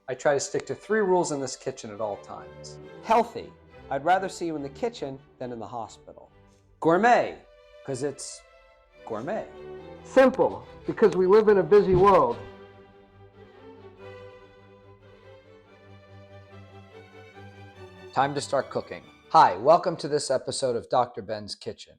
I try to stick to 3 rules in this kitchen at all times. Healthy. I'd rather see you in the kitchen than in the hospital. Gourmet, because it's gourmet. Simple, because we live in a busy world. Time to start cooking. Hi, welcome to this episode of Dr. Ben's Kitchen.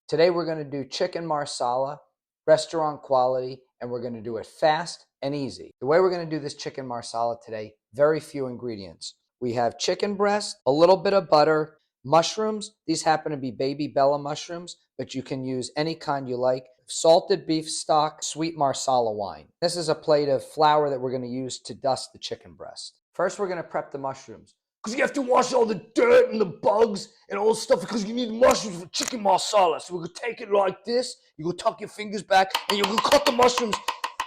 Today we're going to do chicken marsala, restaurant quality, and we're going to do it fast and easy. The way we're going to do this chicken marsala today, very few ingredients. We have chicken breast, a little bit of butter, mushrooms. These happen to be baby Bella mushrooms, but you can use any kind you like. Salted beef stock, sweet marsala wine. This is a plate of flour that we're going to use to dust the chicken breast. First, we're going to prep the mushrooms. Because you have to wash all the dirt and the bugs and all the stuff because you need mushrooms for chicken marsala. So we're going to take it like this. You go tuck your fingers back and you're going to cut the mushrooms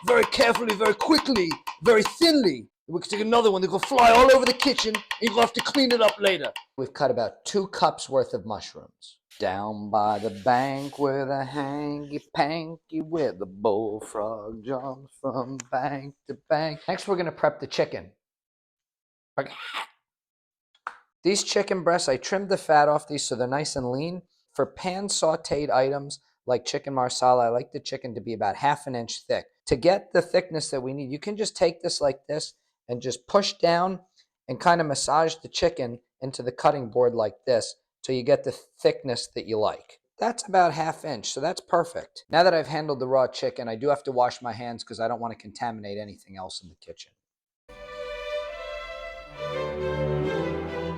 very carefully, very quickly, very thinly. We can take another one. They're going to fly all over the kitchen and you're going to have to clean it up later. We've cut about 2 cups worth of mushrooms. Down by the bank with a hanky-panky where the bullfrog jumps from bank to bank. Next, we're going to prep the chicken. These chicken breasts, I trimmed the fat off these so they're nice and lean. For pan sauteed items like chicken marsala, I like the chicken to be about 1/2 inch thick. To get the thickness that we need, you can just take this like this and just push down and kind of massage the chicken into the cutting board like this till you get the thickness that you like. That's about 1/2 inch, so that's perfect. Now that I've handled the raw chicken, I do have to wash my hands because I don't want to contaminate anything else in the kitchen.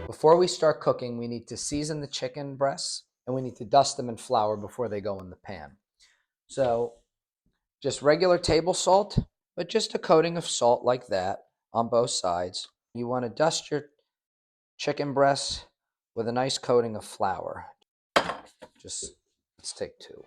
Before we start cooking, we need to season the chicken breasts and we need to dust them in flour before they go in the pan. So just regular table salt, but just a coating of salt like that on both sides. You want to dust your chicken breasts with a nice coating of flour. Let's take 2.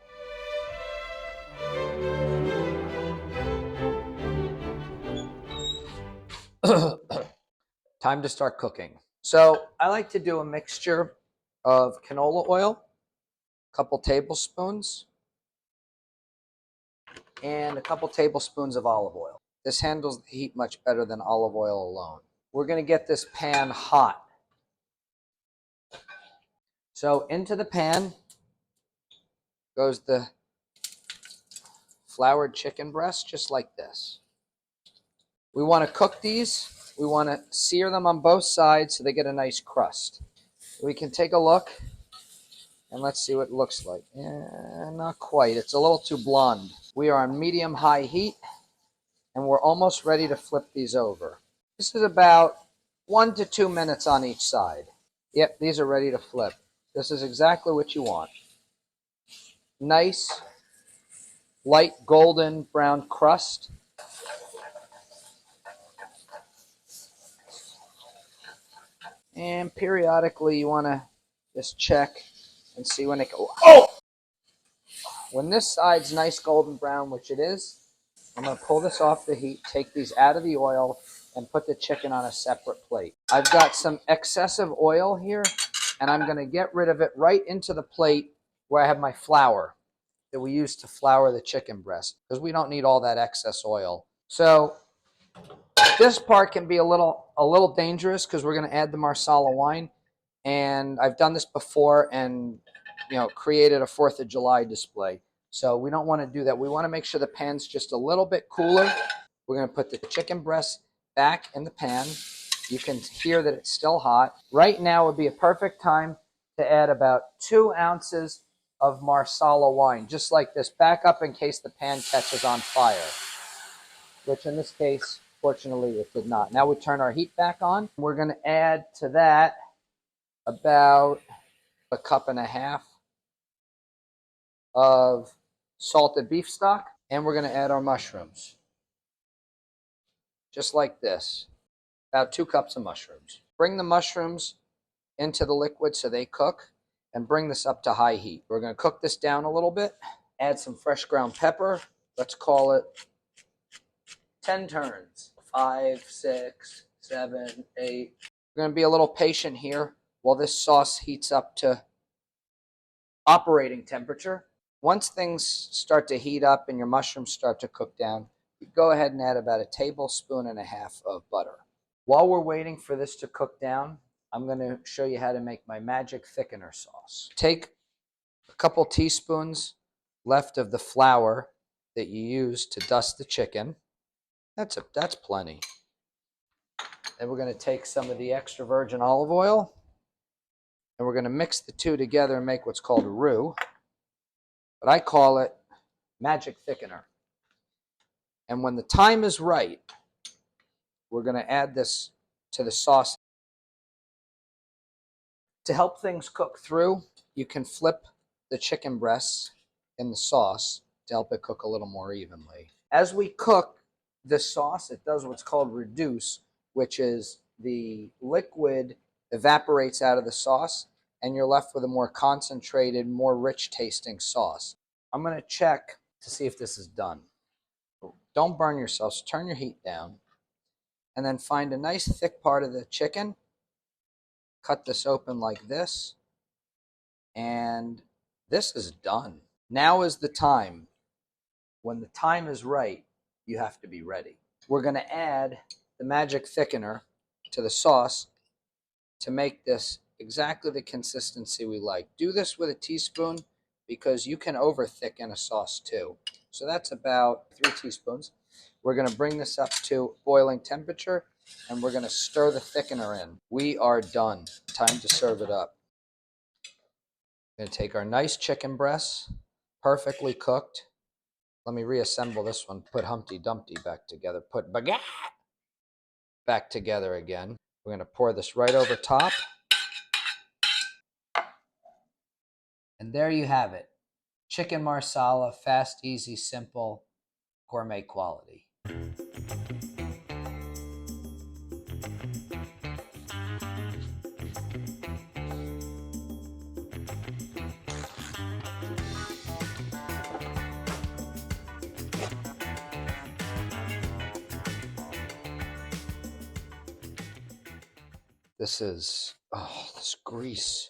Time to start cooking. So I like to do a mixture of canola oil, a couple tablespoons, and a couple tablespoons of olive oil. This handles the heat much better than olive oil alone. We're going to get this pan hot. So into the pan goes the floured chicken breast, just like this. We want to cook these. We want to sear them on both sides so they get a nice crust. We can take a look and let's see what it looks like. Not quite. It's a little too blonde. We are on medium-high heat and we're almost ready to flip these over. This is about 1 to 2 minutes on each side. Yep, these are ready to flip. This is exactly what you want. Nice, light golden brown crust. And periodically you want to just check and see when it goes. Oh! When this side's nice golden brown, which it is, I'm going to pull this off the heat, take these out of the oil, and put the chicken on a separate plate. I've got some excessive oil here, and I'm going to get rid of it right into the plate where I have my flour that we use to flour the chicken breast, because we don't need all that excess oil. So this part can be a little dangerous because we're going to add the marsala wine, and I've done this before and created a 4th of July display. So we don't want to do that. We want to make sure the pan's just a little bit cooler. We're going to put the chicken breast back in the pan. You can hear that it's still hot. Right now would be a perfect time to add about 2 ounces of marsala wine, just like this. Back up in case the pan catches on fire, which in this case, fortunately, it did not. Now we turn our heat back on. We're going to add to that about 1.5 cups of salted beef stock, and we're going to add our mushrooms. Just like this. About 2 cups of mushrooms. Bring the mushrooms into the liquid so they cook, and bring this up to high heat. We're going to cook this down a little bit. Add some fresh ground pepper. Let's call it 10 turns. 5, 6, 7, 8. We're going to be a little patient here while this sauce heats up to operating temperature. Once things start to heat up and your mushrooms start to cook down, you go ahead and add about 1.5 tablespoons of butter. While we're waiting for this to cook down, I'm going to show you how to make my magic thickener sauce. Take a couple teaspoons left of the flour that you use to dust the chicken. That's plenty. Then we're going to take some of the extra virgin olive oil, and we're going to mix the two together and make what's called a roux. But I call it magic thickener. And when the time is right, we're going to add this to the sauce. To help things cook through, you can flip the chicken breasts in the sauce to help it cook a little more evenly. As we cook this sauce, it does what's called reduce, which is the liquid evaporates out of the sauce and you're left with a more concentrated, more rich tasting sauce. I'm going to check to see if this is done. Don't burn yourself, so turn your heat down and then find a nice thick part of the chicken. Cut this open like this, and this is done. Now is the time. When the time is right, you have to be ready. We're going to add the magic thickener to the sauce to make this exactly the consistency we like. Do this with a teaspoon because you can over thicken a sauce too. So that's about 3 teaspoons. We're going to bring this up to boiling temperature and we're going to stir the thickener in. We are done. Time to serve it up. We're going to take our nice chicken breasts, perfectly cooked. Let me reassemble this one. Put Humpty Dumpty back together. Put Bagat back together again. We're going to pour this right over top. And there you have it. Chicken Marsala, fast, easy, simple, gourmet quality. This is, oh, this grease.